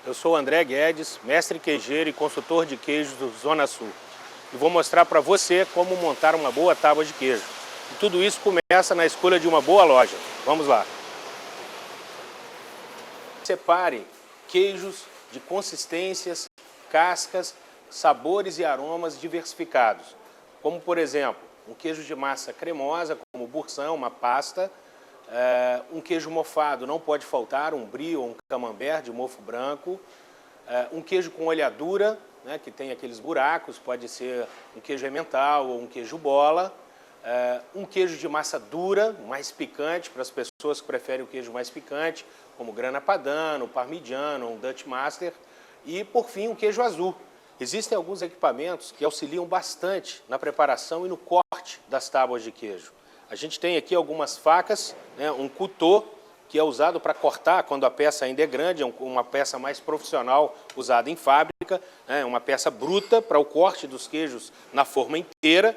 Eu sou o André Guedes, mestre queijeiro e consultor de queijos do Zona Sul. E vou mostrar para você como montar uma boa tábua de queijo. E tudo isso começa na escolha de uma boa loja. Vamos lá. Separe queijos de consistências, cascas, sabores e aromas diversificados. Como, por exemplo, um queijo de massa cremosa, como Boursin, uma pasta. Um queijo mofado não pode faltar, um brie ou um camembert de mofo branco. Um queijo com olhadura, né, que tem aqueles buracos, pode ser um queijo emmental ou um queijo bola. Um queijo de massa dura, mais picante, para as pessoas que preferem o queijo mais picante, como Grana Padano, Parmigiano, um Dutch Master. E, por fim, um queijo azul. Existem alguns equipamentos que auxiliam bastante na preparação e no corte das tábuas de queijo. A gente tem aqui algumas facas, né, um couteau, que é usado para cortar quando a peça ainda é grande, é uma peça mais profissional usada em fábrica, né, uma peça bruta para o corte dos queijos na forma inteira.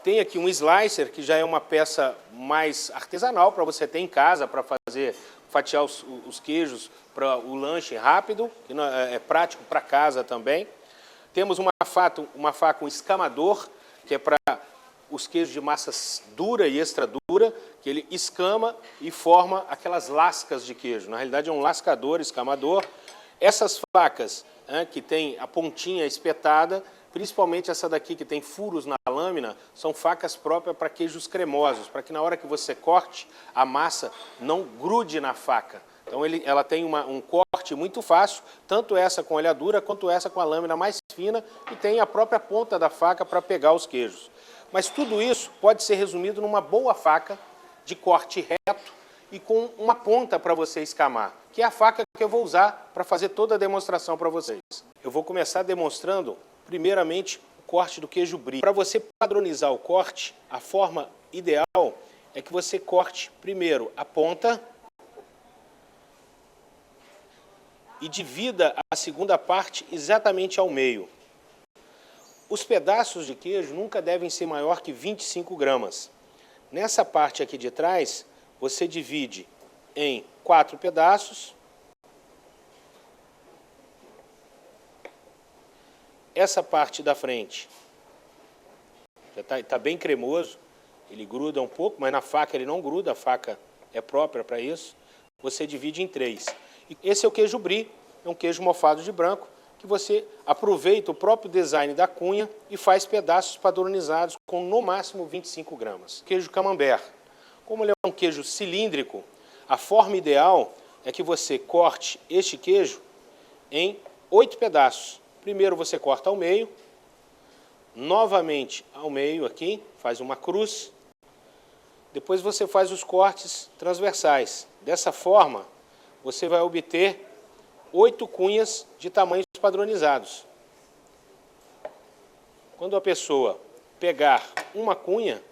Tem aqui um slicer, que já é uma peça mais artesanal para você ter em casa, para fatiar os queijos para o lanche rápido, que é prático para casa também. Temos uma faca, um escamador, que é para os queijos de massa dura e extra dura, que ele escama e forma aquelas lascas de queijo. Na realidade é um lascador, escamador. Essas facas, né, que tem a pontinha espetada, principalmente essa daqui que tem furos na lâmina, são facas próprias para queijos cremosos, para que na hora que você corte, a massa não grude na faca. Então ela tem um corte muito fácil, tanto essa com olhadura quanto essa com a lâmina mais fina, e tem a própria ponta da faca para pegar os queijos. Mas tudo isso pode ser resumido numa boa faca de corte reto e com uma ponta para você escamar, que é a faca que eu vou usar para fazer toda a demonstração para vocês. Eu vou começar demonstrando, primeiramente, o corte do queijo brie. Para você padronizar o corte, a forma ideal é que você corte primeiro a ponta e divida a segunda parte exatamente ao meio. Os pedaços de queijo nunca devem ser maior que 25 gramas. Nessa parte aqui de trás, você divide em 4 pedaços. Essa parte da frente já está bem cremoso, ele gruda um pouco, mas na faca ele não gruda, a faca é própria para isso. Você divide em 3. Esse é o queijo brie, é um queijo mofado de branco, que você aproveita o próprio design da cunha e faz pedaços padronizados com no máximo 25 gramas. Queijo camembert. Como ele é um queijo cilíndrico, a forma ideal é que você corte este queijo em 8 pedaços. Primeiro você corta ao meio, novamente ao meio aqui, faz uma cruz. Depois você faz os cortes transversais. Dessa forma, você vai obter 8 cunhas de tamanhos padronizados. Quando a pessoa pegar uma cunha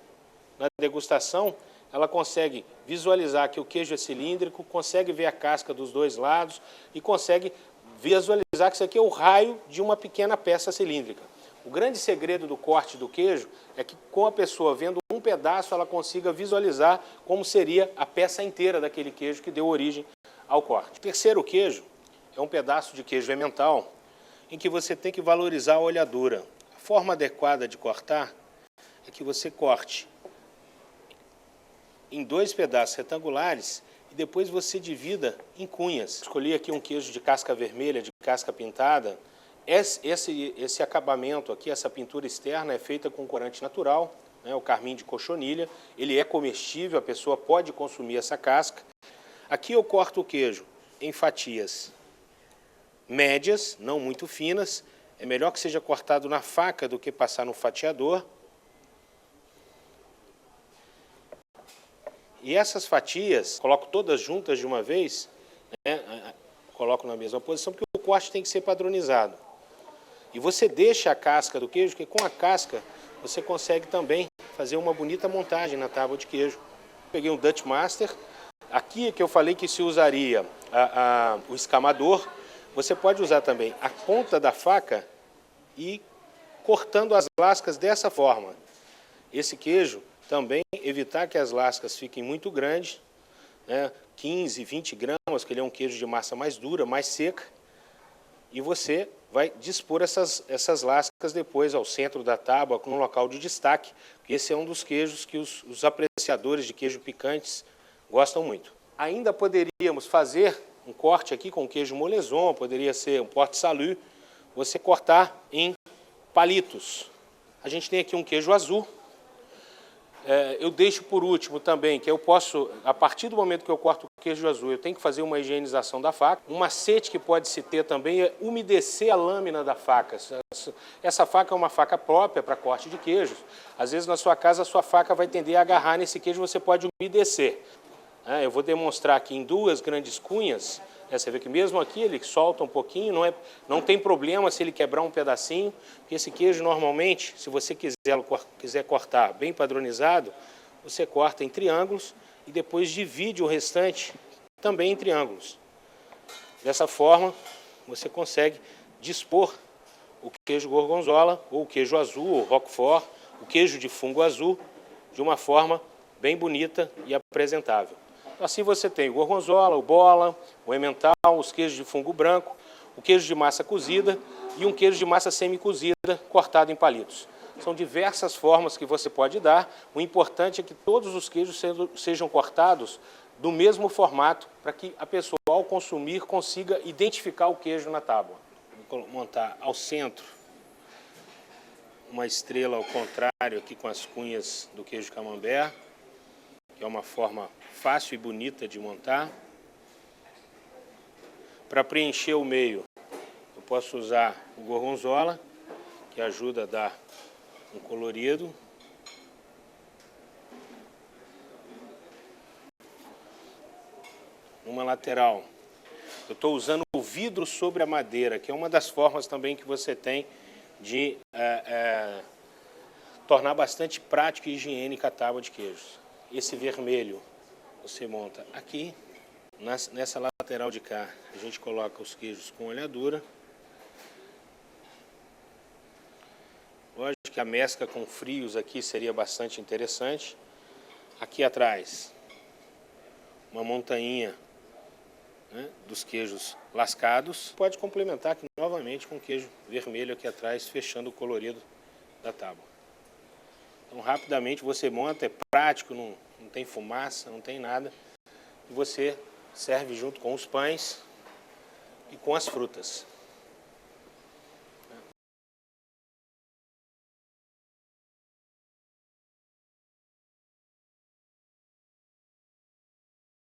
na degustação, ela consegue visualizar que o queijo é cilíndrico, consegue ver a casca dos dois lados e consegue visualizar que isso aqui é o raio de uma pequena peça cilíndrica. O grande segredo do corte do queijo é que, com a pessoa vendo um pedaço, ela consiga visualizar como seria a peça inteira daquele queijo que deu origem ao corte. O terceiro queijo é um pedaço de queijo emmental, em que você tem que valorizar a olhadura. A forma adequada de cortar é que você corte em 2 pedaços retangulares e depois você divida em cunhas. Escolhi aqui um queijo de casca vermelha, de casca pintada. Esse acabamento aqui, essa pintura externa é feita com corante natural, né, o carmim de cochonilha. Ele é comestível, a pessoa pode consumir essa casca. Aqui eu corto o queijo em fatias médias, não muito finas. É melhor que seja cortado na faca do que passar no fatiador. E essas fatias, coloco todas juntas de uma vez, né, coloco na mesma posição, porque o corte tem que ser padronizado. E você deixa a casca do queijo, porque com a casca você consegue também fazer uma bonita montagem na tábua de queijo. Peguei um Dutch Master. Aqui é que eu falei que se usaria o escamador. Você pode usar também a ponta da faca e cortando as lascas dessa forma. Esse queijo também evitar que as lascas fiquem muito grandes, né, 15, 20 gramas, que ele é um queijo de massa mais dura, mais seca, e você vai dispor essas lascas depois ao centro da tábua, com um local de destaque. Esse é um dos queijos que os apreciadores de queijo picantes gostam muito. Ainda poderíamos fazer um corte aqui com queijo moleson, poderia ser um port-salut, você cortar em palitos. A gente tem aqui um queijo azul. Eu deixo por último também, que eu posso, a partir do momento que eu corto o queijo azul, eu tenho que fazer uma higienização da faca. Um macete que pode se ter também é umedecer a lâmina da faca. Essa faca é uma faca própria para corte de queijos. Às vezes na sua casa a sua faca vai tender a agarrar nesse queijo, você pode umedecer. Eu vou demonstrar aqui em duas grandes cunhas. Você vê que mesmo aqui ele solta um pouquinho, não tem problema se ele quebrar um pedacinho, porque esse queijo normalmente, se você quiser cortar bem padronizado, você corta em triângulos e depois divide o restante também em triângulos. Dessa forma, você consegue dispor o queijo gorgonzola, ou o queijo azul, ou roquefort, o queijo de fungo azul, de uma forma bem bonita e apresentável. Assim você tem o gorgonzola, o bola, o emmental, os queijos de fungo branco, o queijo de massa cozida e um queijo de massa semi-cozida cortado em palitos. São diversas formas que você pode dar. O importante é que todos os queijos sejam cortados do mesmo formato para que a pessoa, ao consumir, consiga identificar o queijo na tábua. Vou montar ao centro uma estrela ao contrário aqui com as cunhas do queijo camembert, que é uma forma fácil e bonita de montar. Para preencher o meio, eu posso usar o gorgonzola, que ajuda a dar um colorido. Numa lateral, eu estou usando o vidro sobre a madeira, que é uma das formas também que você tem de tornar bastante prático e higiênica a tábua de queijos. Esse vermelho você monta aqui, nessa lateral de cá, a gente coloca os queijos com olhadura. Lógico que a mescla com frios aqui seria bastante interessante. Aqui atrás, uma montanha, né, dos queijos lascados. Pode complementar aqui novamente com queijo vermelho aqui atrás, fechando o colorido da tábua. Então rapidamente você monta, é prático, não tem fumaça, não tem nada. E você serve junto com os pães e com as frutas.